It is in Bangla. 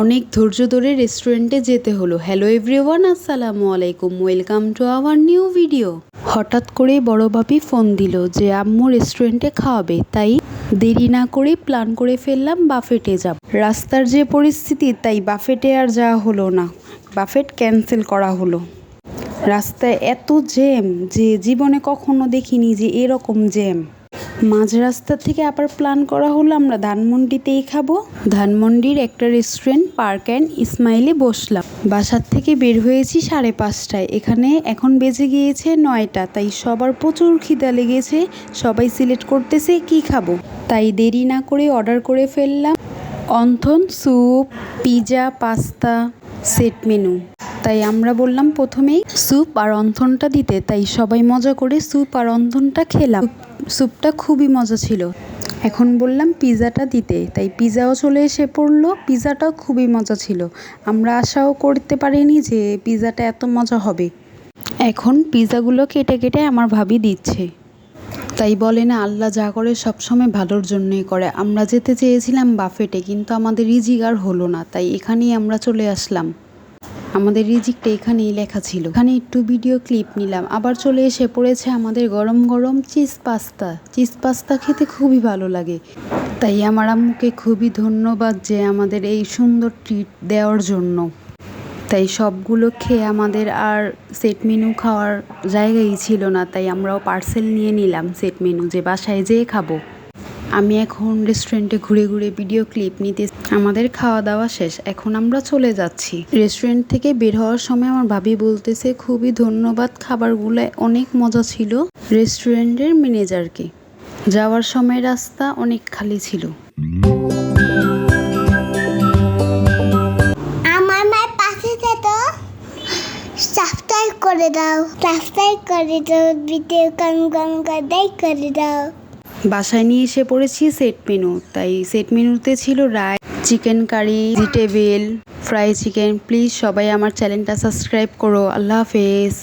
অনেক ধৈর্য ধরে রেস্টুরেন্টে যেতে হলো। হ্যালো এভরিওয়ান, আসসালামু আলাইকুম, welcome to our new video. হঠাৎ করেই বড় ভাবি ফোন দিল যে আম্মু রেস্টুরেন্টে খাওয়াবে, তাই দেরি না করেই প্ল্যান করে ফেললাম বাফেটে যাব। রাস্তার যে পরিস্থিতি, তাই বাফেটে আর যাওয়া হলো না, বাফেট ক্যান্সেল করা হলো। রাস্তায় এত জ্যাম যে জীবনে কখনো দেখিনি যে এরকম জ্যাম। মাঝ রাস্তা থেকে আবার প্ল্যান করা হলো আমরা ধানমন্ডিতেই খাবো। ধানমন্ডির একটা রেস্টুরেন্ট পার্ক অ্যান্ড ইসমাইলে বসলাম। বাসার থেকে বের হয়েছি 5:30টায়, এখানে এখন বেজে গিয়েছে 9টা। তাই সবার প্রচুর খিদা লেগেছে, সবাই সিলেক্ট করতেছে কি খাবো। তাই দেরি না করে অর্ডার করে ফেললাম wonton, soup, pizza, pasta, set menu. তাই আমরা বললাম প্রথমেই স্যুপ আর অন্থনটা দিতে, তাই সবাই মজা করে স্যুপ আর অন্থনটা খেলাম। স্যুপটা খুবই মজা ছিল। এখন বললাম পিৎজাটা দিতে, তাই পিৎজাও চলে এসে পড়লো। পিৎজাটাও খুবই মজা ছিল, আমরা আশাও করতে পারিনি যে পিৎজাটা এত মজা হবে। এখন পিৎজাগুলো কেটে কেটে আমার ভাবি দিচ্ছে। তাই বলে না, আল্লাহ যা করে সবসময় ভালোর জন্যই করে। আমরা যেতে চেয়েছিলাম বাফেটে, কিন্তু আমাদের রিজিক আর হলো না, তাই এখানেই আমরা চলে আসলাম। আমাদের রিজিকটা এখানেই লেখা ছিল। এখানে একটু ভিডিও ক্লিপ নিলাম। আবার চলে এসে পড়েছে আমাদের গরম গরম চিজ পাস্তা। চিজ পাস্তা খেতে খুবই ভালো লাগে, তাই আমার আম্মুকে খুবই ধন্যবাদ যে আমাদের এই সুন্দর ট্রিট দেওয়ার জন্য। তাই সবগুলো খেয়ে আমাদের আর সেট মেনু খাওয়ার জায়গাই ছিল না, তাই আমরাও পার্সেল নিয়ে নিলাম সেট মেনু, যে বাসায় যেয়ে খাবো। আমি এখন রেস্টুরেন্টে ঘুরে ঘুরে ভিডিও ক্লিপ নিতে। আমাদের খাওয়া দাওয়া শেষ, এখন আমরা চলে যাচ্ছি। রেস্টুরেন্ট থেকে বের হওয়ার সময় আমার ভাবি বলতেছে খুবই ধন্যবাদ, খাবারগুলো অনেক মজা ছিল রেস্টুরেন্টের ম্যানেজারকে। যাওয়ার সময় রাস্তা অনেক খালি ছিল। আমার মায়ের পাশে তো সাবস্ক্রাইব করে দাও, ভিডিও করে দাও। বাসায় নিয়ে এসে পড়েছি সেট মেনু। তাই সেট মেনুতে ছিল rice, chicken curry, vegetable, fry chicken. Please সবাই আমার চ্যানেলটা সাবস্ক্রাইব করো। আল্লাহ হাফেজ।